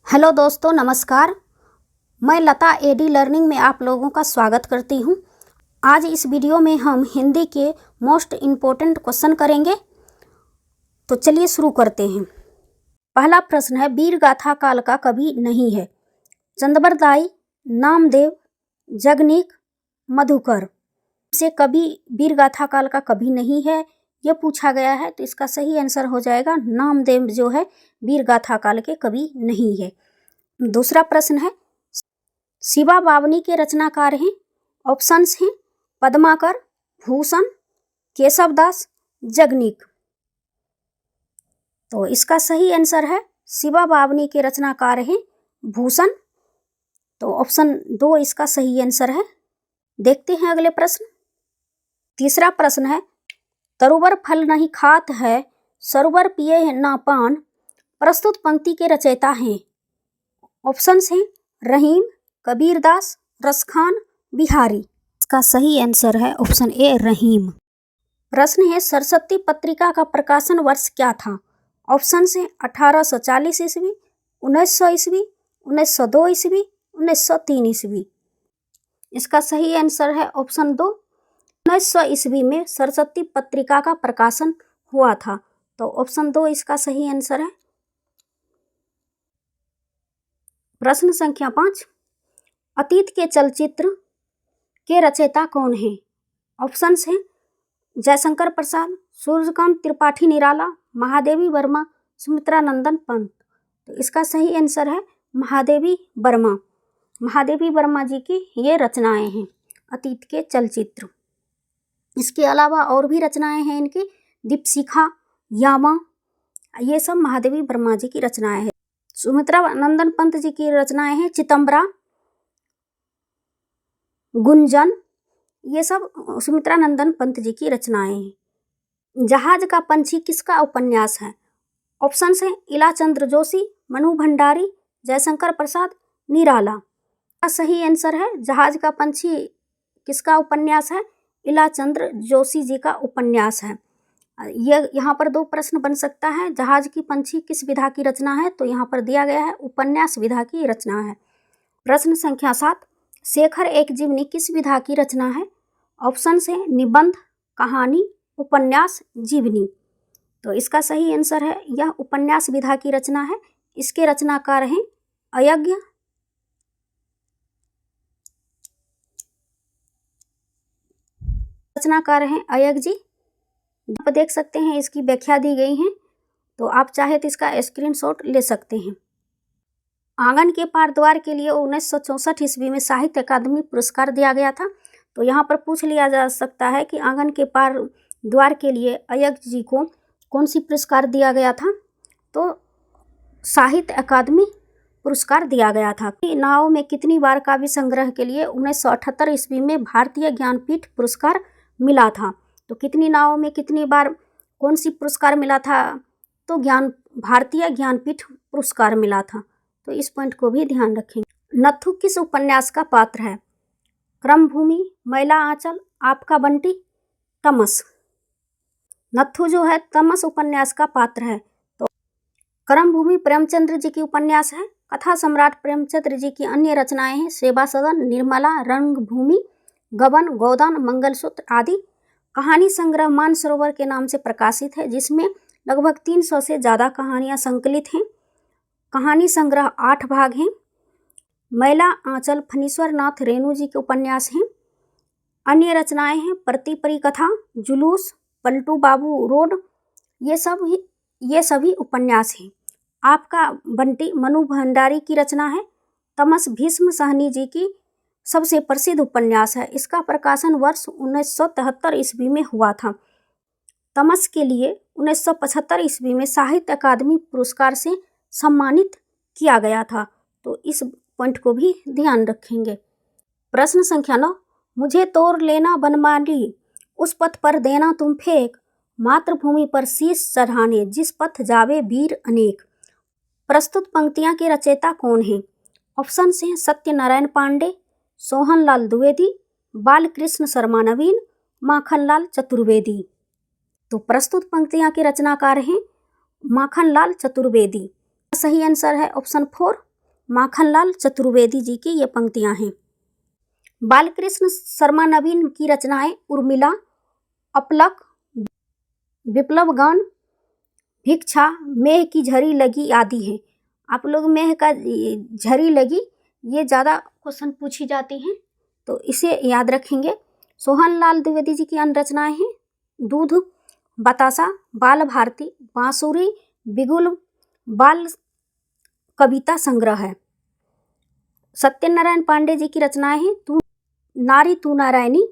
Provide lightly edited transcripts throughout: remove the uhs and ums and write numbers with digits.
Hello दोस्तों, नमस्कार। मैं लता एडी लर्निंग में आप लोगों का स्वागत करती हूं। आज इस वीडियो में हम हिंदी के मोस्ट इम्पोर्टेंट क्वेश्चन करेंगे। तो चलिए शुरू करते हैं। पहला प्रश्न है, वीर गाथा काल का कवि नहीं है। चंद्रबरदाई, नामदेव, जगनीक, मधुकर से कवि वीर गाथा काल का कवि नहीं है ये पूछा गया है। तो इसका सही आंसर हो जाएगा नामदेव जो है वीर गाथा काल के कवि नहीं है। दूसरा प्रश्न है, शिवा बावनी के रचनाकार हैं। ऑप्शंस हैं पद्माकर, भूषण, केशवदास, जगनीक। तो इसका सही आंसर है शिवा बावनी के रचनाकार हैं भूषण। तो ऑप्शन 2 इसका सही आंसर है। देखते हैं अगले प्रश्न। तीसरा प्रश्न है, तरुवर फल नहीं खात है, सरोवर पिए ना पान, प्रस्तुत पंक्ति के रचयिता हैं। ऑप्शंस हैं रहीम, कबीरदास, रसखान, बिहारी। इसका सही आंसर है ऑप्शन ए रहीम। प्रश्न है, सरस्वती पत्रिका का प्रकाशन वर्ष क्या था। ऑप्शंस हैं 1840 ईस्वी, 1900 ईस्वी, 1902 ईस्वी, 1903 ईस्वी। इसका सही आंसर है ऑप्शन 2, 1900 ईस्वी में सरस्वती पत्रिका का प्रकाशन हुआ था। तो ऑप्शन 2 इसका सही आंसर है। प्रश्न संख्या 5, अतीत के चलचित्र के रचयिता कौन हैं। ऑप्शंस हैं जयशंकर प्रसाद, सूर्यकांत त्रिपाठी निराला, महादेवी वर्मा, सुमित्रा नंदन पंत। तो इसका सही आंसर है महादेवी वर्मा। महादेवी वर्मा जी की ये रचनाएं हैं अतीत के चलचित्र। इसके अलावा और भी रचनाएं हैं इनकी, दीपशिखा, यामा, ये सब महादेवी वर्मा जी की रचनाएं हैं। सुमित्रा नंदन पंत जी की रचनाएं हैं चितंबरा, गुंजन, ये सब सुमित्रा नंदन पंत जी की रचनाएं हैं। जहाज का पंछी किसका उपन्यास है। ऑप्शंस हैं इलाचंद्र जोशी, मनु भंडारी, जयशंकर प्रसाद, निराला। का सही आंसर है जहाज का पंछी किसका उपन्यास है, इलाचंद्र जोशी जी का उपन्यास है। ये यहाँ पर 2 प्रश्न बन सकता है, जहाज की पंछी किस विधा की रचना है। तो यहाँ पर दिया गया है उपन्यास विधा की रचना है। प्रश्न संख्या 7, शेखर एक जीवनी किस विधा की रचना है। ऑप्शन है निबंध, कहानी, उपन्यास, जीवनी। तो इसका सही आंसर है यह उपन्यास विधा की रचना है। इसके रचनाकार हैं अयज्ञ। रचनाकार हैं अयज्ञ जी। आप देख सकते हैं इसकी व्याख्या दी गई है। तो आप चाहे तो इसका स्क्रीनशॉट ले सकते हैं। आंगन के पार द्वार के लिए 1964 ईस्वी में साहित्य अकादमी पुरस्कार दिया गया था। तो यहाँ पर पूछ लिया जा सकता है कि आंगन के पार द्वार के लिए अयज्ञ जी को कौन सी पुरस्कार दिया गया था। तो साहित्य अकादमी पुरस्कार दिया गया था। नाव में कितनी बार काव्य संग्रह के लिए 1978 ईस्वी में भारतीय ज्ञानपीठ पुरस्कार मिला था। तो कितनी नावों में कितनी बार कौन सी पुरस्कार मिला था। तो भारतीय ज्ञानपीठ पुरस्कार मिला था। तो इस पॉइंट को भी ध्यान रखेंगे। नत्थु किस उपन्यास का पात्र है। क्रमभूमि, मैला आंचल, आपका बंटी, तमस। नत्थु जो है तमस उपन्यास का पात्र है। तो क्रमभूमि प्रेमचंद्र जी की उपन्यास है। कथा सम्राट प्रेमचंद्र जी की अन्य रचनाएं हैं सेवा सदन, निर्मला, रंगभूमि, गबन, गोदान, मंगलसूत्र आदि। कहानी संग्रह मानसरोवर के नाम से प्रकाशित है, जिसमें लगभग 300 से ज़्यादा कहानियाँ संकलित हैं। कहानी संग्रह 8 भाग हैं। मैला आंचल फणीश्वर नाथ रेणु जी के उपन्यास हैं। अन्य रचनाएं हैं प्रति परिकथा, जुलूस, पलटू बाबू रोड, ये सभी उपन्यास हैं। आपका बंटी मनु भंडारी की रचना है। तमस भीष्म सहनी जी की सबसे प्रसिद्ध उपन्यास है। इसका प्रकाशन वर्ष 1973 ईस्वी में हुआ था। तमस के लिए 1975 ईस्वी में साहित्य अकादमी पुरस्कार से सम्मानित किया गया था। तो इस पॉइंट को भी ध्यान रखेंगे। प्रश्न संख्या 9, मुझे तोड़ लेना बनमाली, उस पथ पर देना तुम फेंक, मातृभूमि पर शीश चढ़ाने, जिस पथ जावे वीर अनेक। प्रस्तुत पंक्तियां के रचयिता कौन हैं। ऑप्शन हैं सत्यनारायण पांडे, सोहनलाल द्विवेदी, बालकृष्ण शर्मा नवीन, माखनलाल चतुर्वेदी। तो प्रस्तुत पंक्तियां के रचनाकार हैं माखनलाल चतुर्वेदी। सही आंसर है ऑप्शन 4। माखनलाल चतुर्वेदी जी की ये पंक्तियां हैं। बालकृष्ण शर्मा नवीन की रचनाएं उर्मिला, अपलक, विप्लव गान, भिक्षा, मेह की झरी लगी आदि हैं। आप लोग मेह का झरी लगी ये ज़्यादा क्वेश्चन पूछी जाती हैं, तो इसे याद रखेंगे। सोहनलाल द्विवेदी जी की अन्य रचनाएं हैं दूध, बतासा, बाल भारती, बांसुरी, बिगुल, बाल कविता संग्रह है। सत्यनारायण पांडे जी की रचनाएं हैं तू नारी तू नारायणी,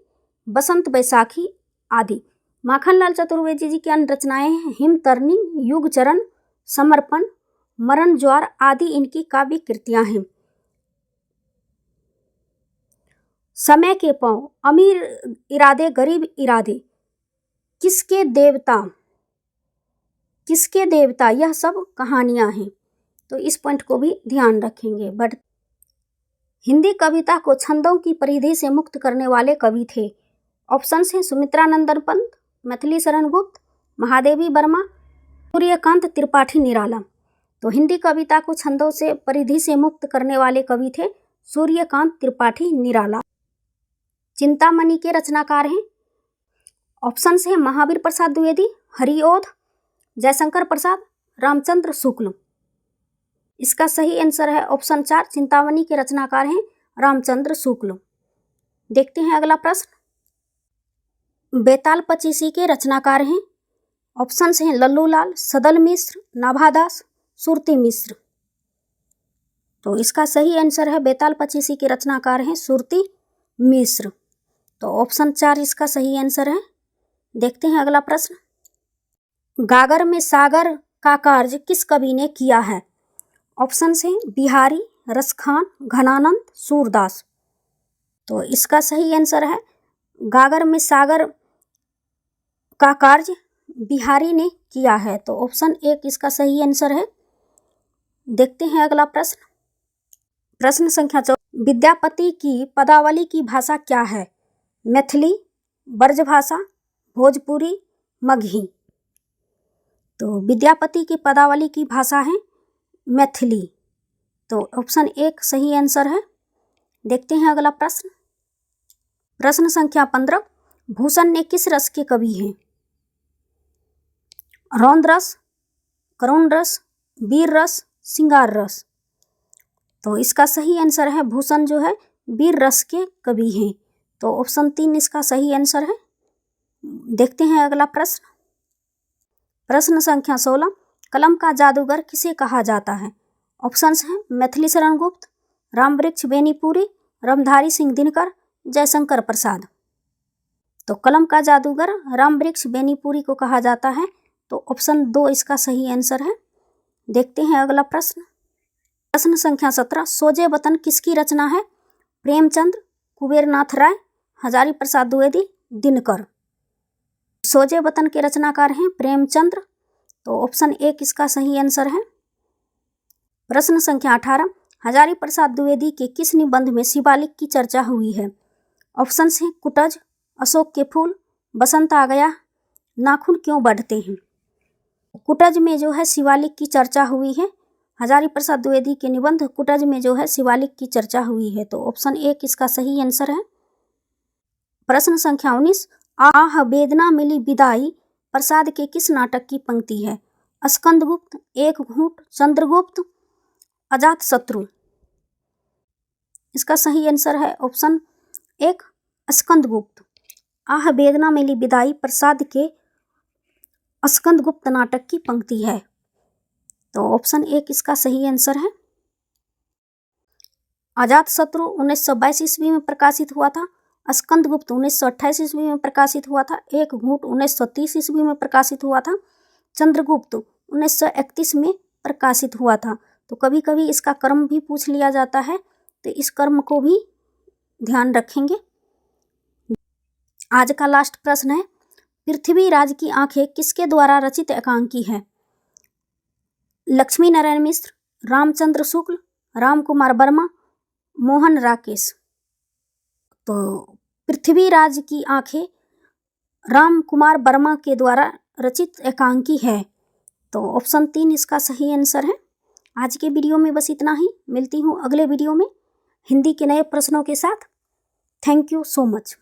बसंत बैसाखी आदि। माखनलाल चतुर्वेदी जी की अन्य रचनाएं हैं हिमतरनी, युग चरण, समर्पण, मरण ज्वार आदि इनकी काव्य कृतियां हैं। समय के पांव, अमीर इरादे गरीब इरादे, किसके देवता यह सब कहानियां हैं, तो इस पॉइंट को भी ध्यान रखेंगे। बट हिंदी कविता को छंदों की परिधि से मुक्त करने वाले कवि थे। ऑप्शंस हैं सुमित्रानंदन पंत, मैथिली शरण गुप्त, महादेवी वर्मा, सूर्यकांत त्रिपाठी निराला। तो हिंदी कविता को छंदों से परिधि से मुक्त करने वाले कवि थे सूर्यकांत त्रिपाठी निराला। चिंतामणि के रचनाकार हैं ऑप्शंस हैं महावीर प्रसाद द्विवेदी, हरिओध, जयशंकर प्रसाद, रामचंद्र शुक्ल। इसका सही आंसर है ऑप्शन 4, चिंतामणि के रचनाकार हैं रामचंद्र शुक्ल। देखते हैं अगला प्रश्न। बेताल पचीसी के रचनाकार हैं ऑप्शंस हैं लल्लूलाल, सदल मिश्र, नाभादास, सुरती मिश्र। तो इसका सही आंसर है बेताल पचीसी के रचनाकार हैं सुरती मिश्र। तो ऑप्शन 4 इसका सही आंसर है। देखते हैं अगला प्रश्न। गागर में सागर का कार्य किस कवि ने किया है? ऑप्शंस हैं बिहारी, रसखान, घनानंद, सूरदास। तो इसका सही आंसर है गागर में सागर का कार्य बिहारी ने किया है। तो ऑप्शन 1 इसका सही आंसर है। देखते हैं अगला प्रश्न। प्रश्न संख्या 4, विद्यापति की पदावली की भाषा क्या है? मैथिली, ब्रजभाषा, भोजपुरी, मगही। तो विद्यापति की पदावली की भाषा है मैथिली। तो ऑप्शन 1 सही आंसर है। देखते हैं अगला प्रश्न। प्रश्न संख्या 15, भूषण ने किस रस के कवि हैं? रौद्र रस, करुण रस, वीर रस, श्रृंगार रस। तो इसका सही आंसर है भूषण जो है वीर रस के कवि हैं। तो ऑप्शन 3 इसका सही आंसर है। देखते हैं अगला प्रश्न। प्रश्न संख्या 16, कलम का जादूगर किसे कहा जाता है? ऑप्शंस हैं मैथिली शरण गुप्त, रामवृक्ष बेनीपुरी, रामधारी सिंह दिनकर, जयशंकर प्रसाद। तो कलम का जादूगर रामवृक्ष बेनीपुरी को कहा जाता है। तो ऑप्शन 2 इसका सही आंसर है। देखते हैं अगला प्रश्न। प्रश्न संख्या 17, सोजे वतन किसकी रचना है? प्रेमचंद्र, कुबेरनाथ राय, हजारी प्रसाद द्विवेदी, दिनकर। सोजे वतन के रचनाकार हैं प्रेमचंद्र। तो ऑप्शन 1 इसका सही आंसर है। प्रश्न संख्या 18, हजारी प्रसाद द्विवेदी के किस निबंध में शिवालिक की चर्चा हुई है? ऑप्शंस हैं कुटज, अशोक के फूल, बसंत आ गया, नाखून क्यों बढ़ते हैं। कुटज में जो है शिवालिक की चर्चा हुई है। हजारी प्रसाद द्विवेदी के निबंध कुटज में जो है शिवालिक की चर्चा हुई है। तो ऑप्शन 1 इसका सही आंसर है। प्रश्न संख्या 19, आह वेदना मिली विदाई प्रसाद के किस नाटक की पंक्ति है? स्कंदगुप्त, एक घूंट, चंद्रगुप्त, अजातशत्रु। इसका सही आंसर है ऑप्शन 1 स्कंदगुप्त। आह वेदना मिली विदाई प्रसाद के स्कंदगुप्त नाटक की पंक्ति है। तो ऑप्शन 1 इसका सही आंसर है। अजातशत्रु 1922 ईस्वी में प्रकाशित हुआ था। स्कंदगुप्त 1928 ईस्वी में प्रकाशित हुआ था। एक घूंट 1930 ईस्वी में प्रकाशित हुआ था। चंद्रगुप्त 1931 में प्रकाशित हुआ था। तो कभी कभी इसका क्रम भी पूछ लिया जाता है, तो इस क्रम को भी ध्यान रखेंगे। आज का लास्ट प्रश्न है, पृथ्वीराज की आंखें किसके द्वारा रचित एकांकी है? लक्ष्मी नारायण मिश्र, रामचंद्र शुक्ल, राम कुमार वर्मा, मोहन राकेश। तो पृथ्वीराज की आंखें राम कुमार वर्मा के द्वारा रचित एकांकी है। तो ऑप्शन 3 इसका सही आंसर है। आज के वीडियो में बस इतना ही। मिलती हूँ अगले वीडियो में हिंदी के नए प्रश्नों के साथ। Thank you so much.